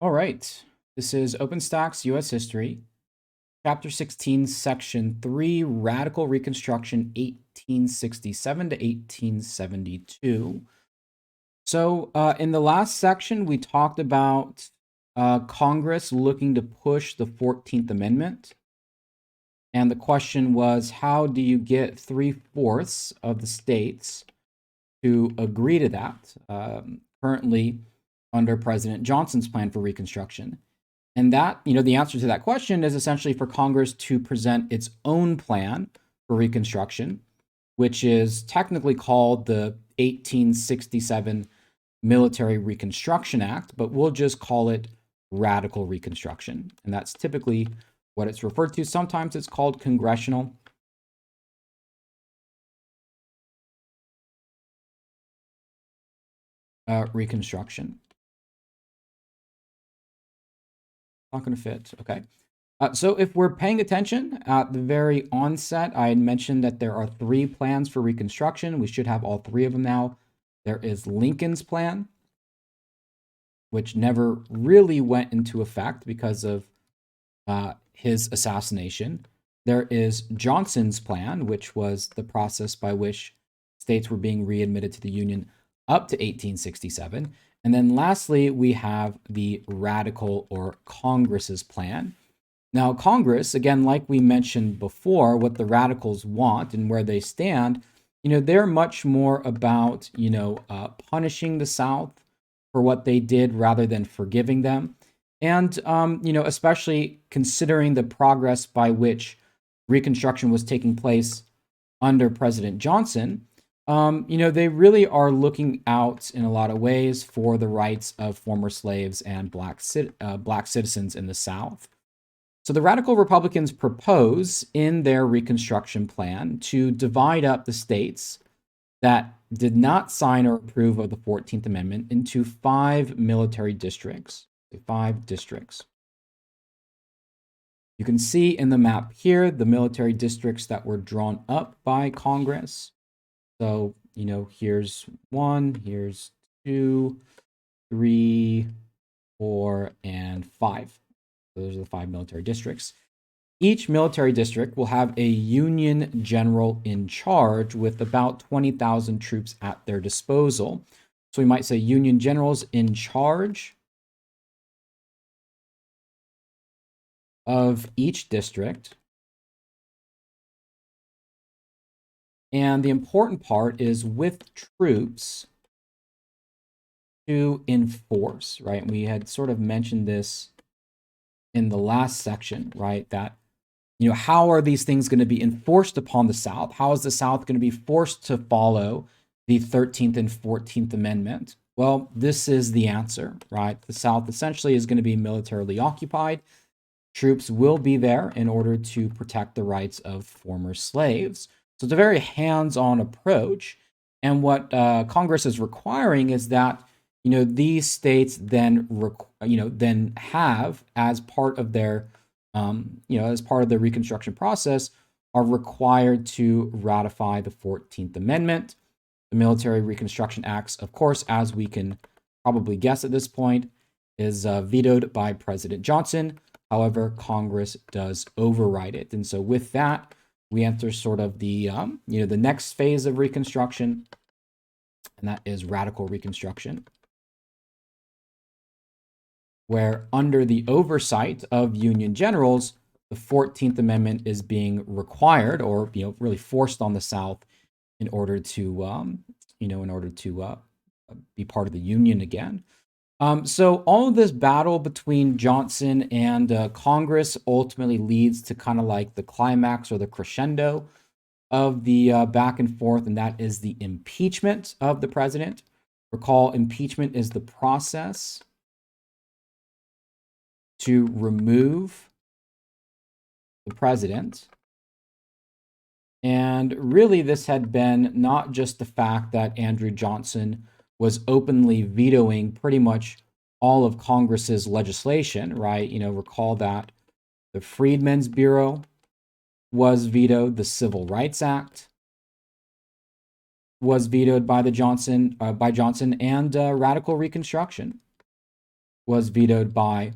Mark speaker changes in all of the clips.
Speaker 1: All right. This is Openstax U.S. History, Chapter 16, Section 3, Radical Reconstruction, 1867 to 1872. So, in the last section, we talked about Congress looking to push the 14th Amendment. And the question was, how do you get 3/4 of the states to agree to that? Currently, under President Johnson's plan for Reconstruction. And that, the answer to that question is essentially for Congress to present its own plan for Reconstruction, which is technically called the 1867 Military Reconstruction Act, but we'll just call it Radical Reconstruction. And that's typically what it's referred to. Sometimes it's called Congressional Reconstruction. Not going to fit. Okay. So if we're paying attention at the very onset, I had mentioned that there are 3 plans for Reconstruction. We should have all 3 of them now. There is Lincoln's plan, which never really went into effect because of his assassination. There is Johnson's plan, which was the process by which states were being readmitted to the Union up to 1867. And then lastly, we have the Radical or Congress's plan. Now, Congress, again, like we mentioned before, what the radicals want and where they stand, they're much more about, punishing the South for what they did rather than forgiving them. And, especially considering the progress by which Reconstruction was taking place under President Johnson, they really are looking out in a lot of ways for the rights of former slaves and black citizens in the South. So the radical Republicans propose in their Reconstruction plan to divide up the states that did not sign or approve of the 14th Amendment into 5 military districts. 5 districts. You can see in the map here the military districts that were drawn up by Congress. So, here's 1, here's 2, 3, 4, and 5. So those are the 5 military districts. Each military district will have a Union general in charge with about 20,000 troops at their disposal. So we might say Union generals in charge of each district. And the important part is with troops to enforce, right? We had sort of mentioned this in the last section, right? That, how are these things going to be enforced upon the South? How is the South going to be forced to follow the 13th and 14th Amendment? Well, this is the answer, right? The South essentially is going to be militarily occupied. Troops will be there in order to protect the rights of former slaves. So it's a very hands-on approach. And what Congress is requiring is that, these states then, then have as part of their, as part of the Reconstruction process, are required to ratify the 14th Amendment. The Military Reconstruction Acts, of course, as we can probably guess at this point, is vetoed by President Johnson. However, Congress does override it. And so with that, we enter sort of the, the next phase of Reconstruction, and that is Radical Reconstruction, where under the oversight of Union generals, the 14th Amendment is being required or, really forced on the South in order to, be part of the Union again. So all of this battle between Johnson and Congress ultimately leads to kind of like the climax or the crescendo of the back and forth, and that is the impeachment of the president. Recall, impeachment is the process to remove the president. And really, this had been not just the fact that Andrew Johnson was openly vetoing pretty much all of Congress's legislation, right? Recall that the Freedmen's Bureau was vetoed, the Civil Rights Act was vetoed by Johnson, and Radical Reconstruction. was vetoed by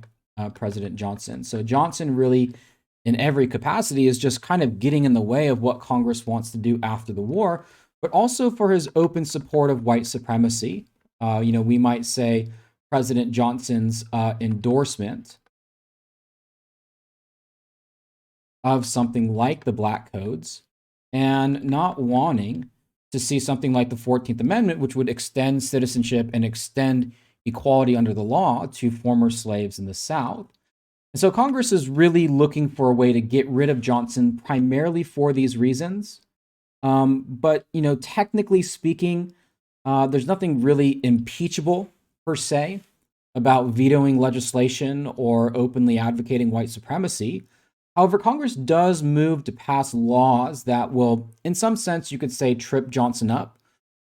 Speaker 1: President Johnson. So Johnson really, in every capacity, is just kind of getting in the way of what Congress wants to do after the war, but also for his open support of white supremacy. We might say President Johnson's endorsement of something like the Black Codes and not wanting to see something like the 14th Amendment, which would extend citizenship and extend equality under the law to former slaves in the South. And so Congress is really looking for a way to get rid of Johnson primarily for these reasons. But, technically speaking, there's nothing really impeachable per se about vetoing legislation or openly advocating white supremacy. However, Congress does move to pass laws that will, in some sense, you could say, trip Johnson up.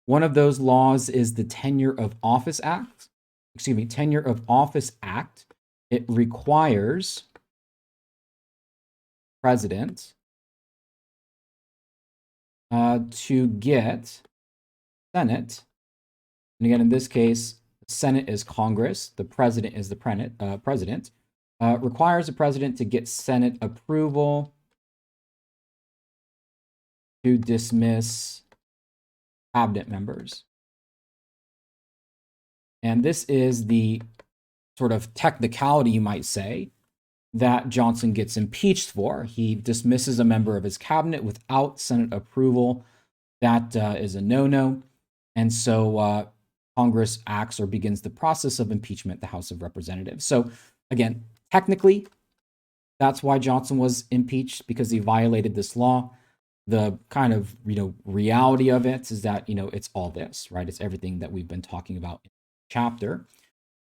Speaker 1: One of those laws is the Tenure of Office Act. Tenure of Office Act. It requires president to get Senate, and again, in this case, the Senate is Congress, the president is the president, requires the president to get Senate approval to dismiss cabinet members. And this is the sort of technicality, you might say, that Johnson gets impeached for. He dismisses a member of his cabinet without Senate approval. That is a no-no. And so Congress acts or begins the process of impeachment, the House of Representatives. So again, technically, that's why Johnson was impeached, because he violated this law. The kind of, reality of it is that, it's all this, right? It's everything that we've been talking about in the chapter.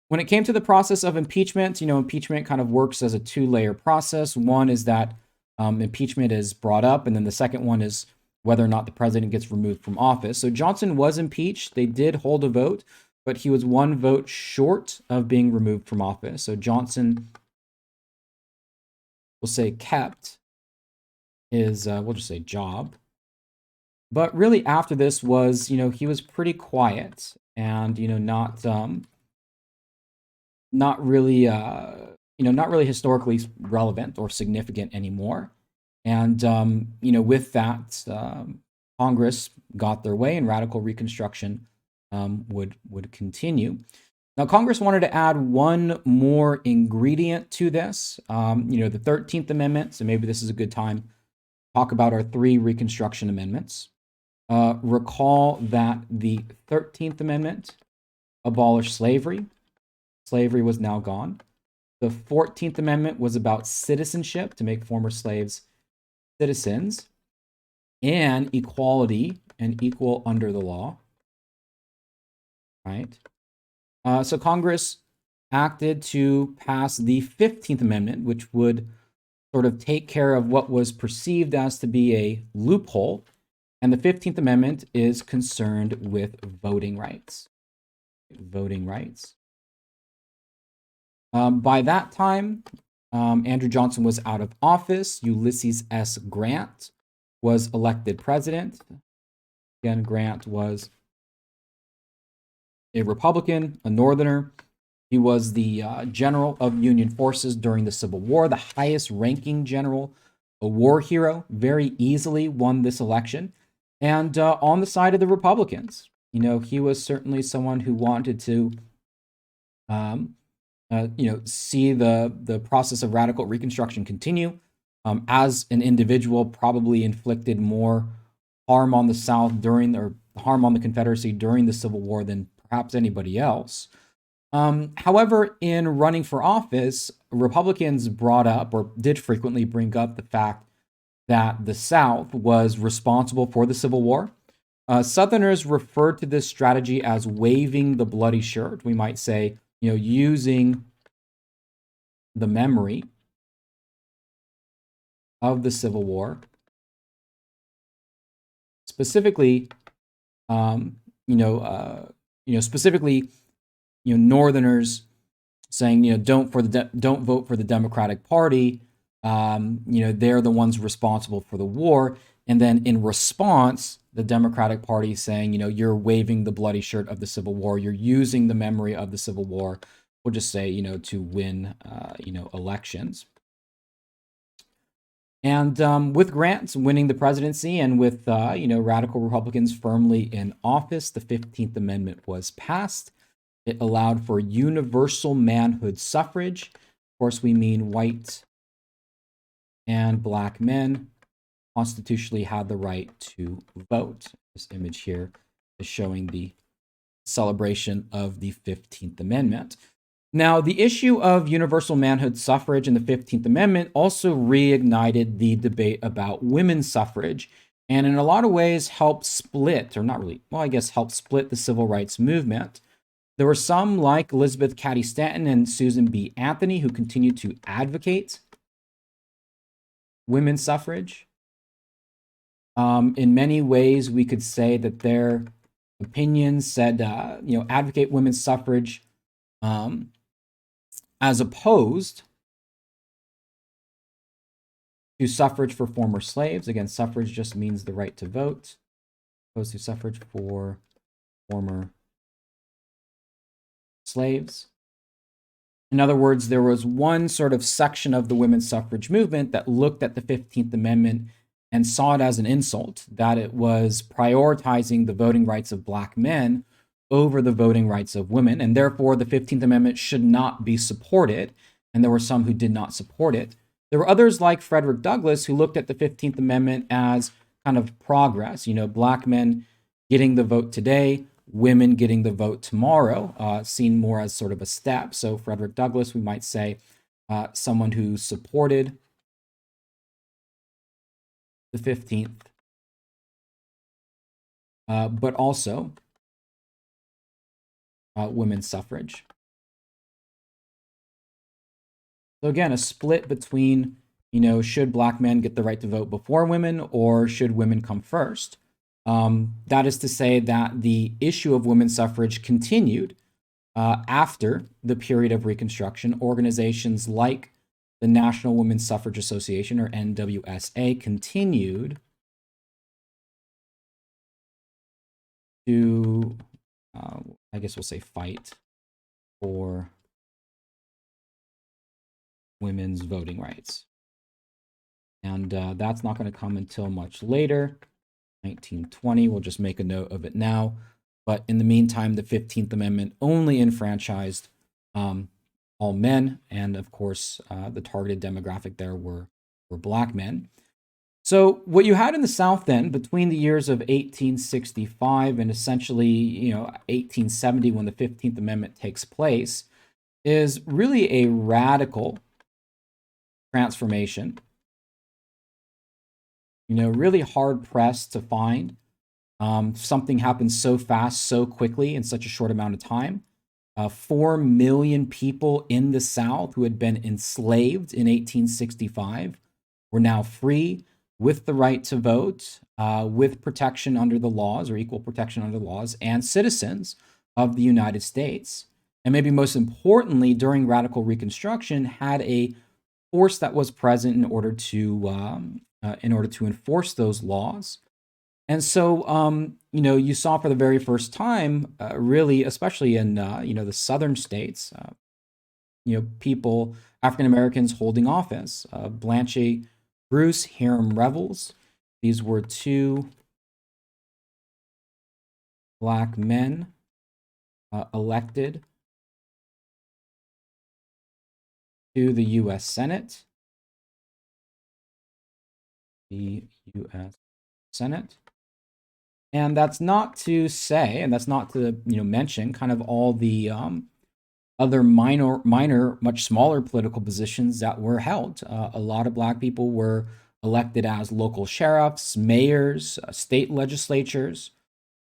Speaker 1: When it came to the process of impeachment, impeachment kind of works as a two-layer process. One is that impeachment is brought up, and then the second one is whether or not the president gets removed from office. So Johnson was impeached. They did hold a vote, but he was one vote short of being removed from office. So Johnson, we'll say, kept his, we'll just say, job. But really after this was, he was pretty quiet and, not really historically relevant or significant anymore. And, with that, Congress got their way and radical Reconstruction would continue. Now, Congress wanted to add one more ingredient to this, the 13th Amendment. So maybe this is a good time to talk about our three Reconstruction amendments. Recall that the 13th Amendment abolished slavery. Slavery was now gone. The 14th Amendment was about citizenship, to make former slaves citizens, and equality and equal under the law. Right? So Congress acted to pass the 15th Amendment, which would sort of take care of what was perceived as to be a loophole. And the 15th Amendment is concerned with voting rights. Voting rights. By that time, Andrew Johnson was out of office. Ulysses S. Grant was elected president. Again, Grant was a Republican, a Northerner. He was the general of Union forces during the Civil War, the highest ranking general, a war hero, very easily won this election. And on the side of the Republicans, he was certainly someone who wanted to see the process of radical Reconstruction continue. As an individual, probably inflicted more harm on the South or harm on the Confederacy during the Civil War than perhaps anybody else. However, in running for office, Republicans brought up, or did frequently bring up, the fact that the South was responsible for the Civil War. Southerners referred to this strategy as waving the bloody shirt. We might say, using the memory of the Civil War, specifically, Northerners saying, don't vote for the Democratic Party. They're the ones responsible for the war. And then in response, the Democratic Party saying, you're waving the bloody shirt of the Civil War. You're using the memory of the Civil War we'll just say, to win, elections. And with Grant winning the presidency and with, radical Republicans firmly in office, the 15th Amendment was passed. It allowed for universal manhood suffrage. Of course, we mean white and black men constitutionally had the right to vote. This image here is showing the celebration of the 15th Amendment. Now, the issue of universal manhood suffrage in the 15th Amendment also reignited the debate about women's suffrage, and in a lot of ways helped split, or not really, well, I guess helped split the civil rights movement. There were some like Elizabeth Cady Stanton and Susan B. Anthony who continued to advocate women's suffrage. In many ways, we could say that their opinions said, advocate women's suffrage as opposed to suffrage for former slaves. Again, suffrage just means the right to vote, opposed to suffrage for former slaves. In other words, there was one sort of section of the women's suffrage movement that looked at the 15th Amendment and saw it as an insult, that it was prioritizing the voting rights of black men over the voting rights of women, and therefore the 15th Amendment should not be supported, and there were some who did not support it. There were others like Frederick Douglass who looked at the 15th Amendment as kind of progress, black men getting the vote today, women getting the vote tomorrow, seen more as sort of a step. So Frederick Douglass, we might say, someone who supported the 15th, but also women's suffrage. So again, a split between, should black men get the right to vote before women, or should women come first? That is to say that the issue of women's suffrage continued after the period of Reconstruction. Organizations like the National Women's Suffrage Association, or NWSA, continued to, I guess we'll say, fight for women's voting rights. And that's not going to come until much later, 1920. We'll just make a note of it now. But in the meantime, the 15th Amendment only enfranchised all men. And of course, the targeted demographic there were black men. So what you had in the South then, between the years of 1865 and essentially, 1870, when the 15th Amendment takes place, is really a radical transformation. Really hard pressed to find something happens so fast, so quickly in such a short amount of time. 4 million people in the South who had been enslaved in 1865 were now free with the right to vote, with protection under the laws, or equal protection under the laws, and citizens of the United States. And maybe most importantly, during radical Reconstruction, had a force that was present in order to enforce those laws. And so, you saw for the very first time, really, especially in, the southern states, people, African Americans holding office. Blanche Bruce, Hiram Revels. These were two black men elected to the U.S. Senate. The U.S. Senate. And that's not to say, and that's not to, mention kind of all the other minor, much smaller political positions that were held. A lot of black people were elected as local sheriffs, mayors, state legislatures,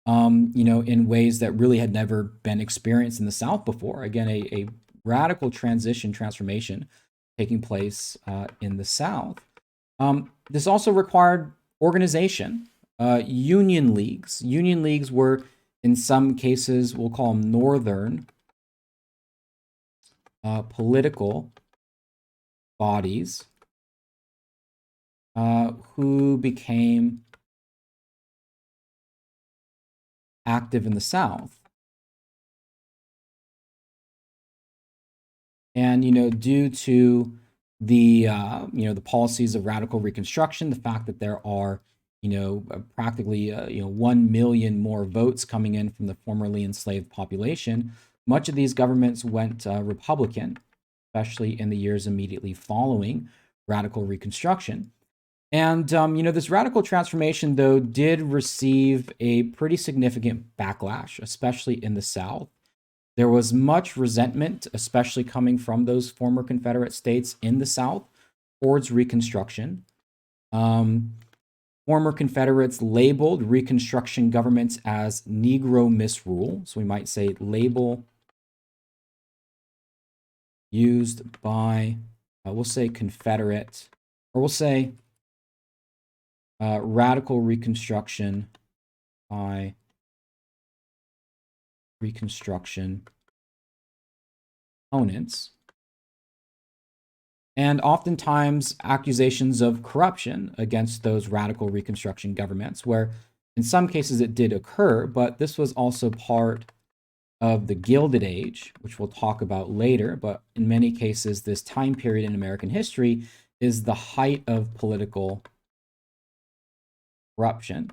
Speaker 1: in ways that really had never been experienced in the South before. Again, a radical transformation taking place in the South. This also required organization. Union leagues. Union leagues were, in some cases, we'll call them northern political bodies who became active in the South. And, due to the, the policies of radical Reconstruction, the fact that there are, practically, 1 million more votes coming in from the formerly enslaved population, much of these governments went Republican, especially in the years immediately following radical Reconstruction. And, this radical transformation, though, did receive a pretty significant backlash, especially in the South. There was much resentment, especially coming from those former Confederate states in the South, towards Reconstruction. Former Confederates labeled Reconstruction governments as Negro misrule. So we might say label used by, we'll say Confederate, or we'll say radical Reconstruction by Reconstruction opponents, and oftentimes accusations of corruption against those radical Reconstruction governments, where in some cases it did occur, but this was also part of the Gilded Age, which we'll talk about later. But in many cases, this time period in American history is the height of political corruption.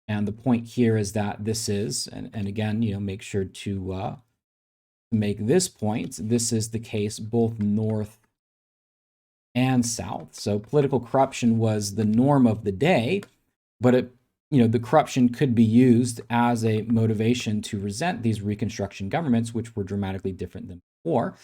Speaker 1: And the point here is that this is, and again, make sure to make this point, this is the case both North and South. So political corruption was the norm of the day, but the corruption could be used as a motivation to resent these Reconstruction governments, which were dramatically different than before.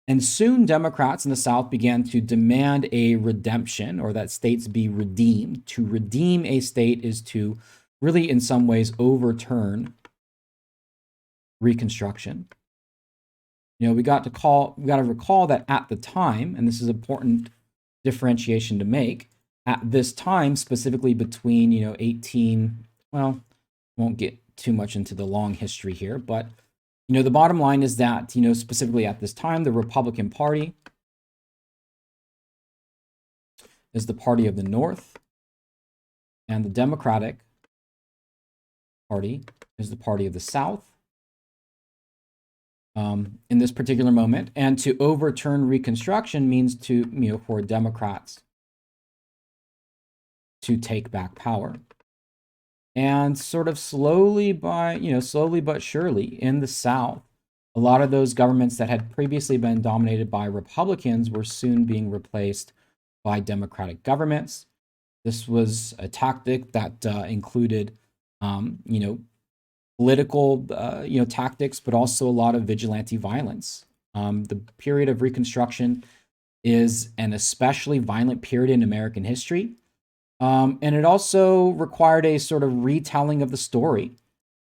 Speaker 1: And soon Democrats in the South began to demand a redemption, or that states be redeemed. To redeem a state is to really, in some ways, overturn Reconstruction. We got to recall that at the time, and this is important differentiation to make, at this time, specifically between, won't get too much into the long history here, but, the bottom line is that, specifically at this time, the Republican Party is the party of the North, and the Democratic Party is the party of the South in this particular moment. And to overturn Reconstruction means for Democrats to take back power. And sort of slowly but surely in the South, a lot of those governments that had previously been dominated by Republicans were soon being replaced by Democratic governments. This was a tactic that included, political, tactics, but also a lot of vigilante violence. The period of Reconstruction is an especially violent period in American history. And it also required a sort of retelling of the story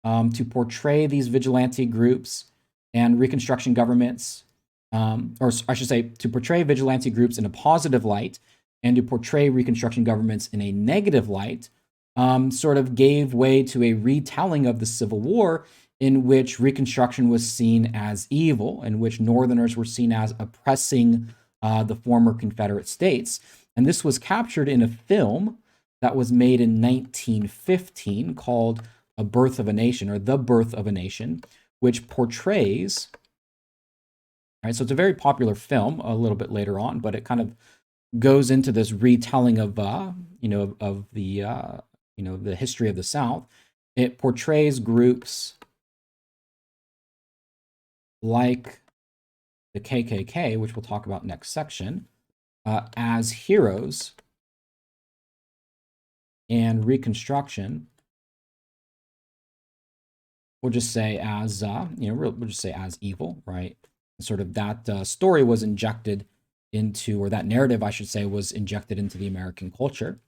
Speaker 1: to portray these vigilante groups and Reconstruction governments, or I should say, to portray vigilante groups in a positive light and to portray Reconstruction governments in a negative light, sort of gave way to a retelling of the Civil War in which Reconstruction was seen as evil, in which Northerners were seen as oppressing the former Confederate states. And this was captured in a film that was made in 1915 called A Birth of a Nation, or The Birth of a Nation, which portrays, right? So it's a very popular film a little bit later on, but it kind of goes into this retelling of, the history of the South. It portrays groups like the KKK, which we'll talk about next section, as heroes, and Reconstruction, we'll just say as, we'll just say as evil, right? Sort of that story was injected into, or that narrative, I should say, was injected into the American culture.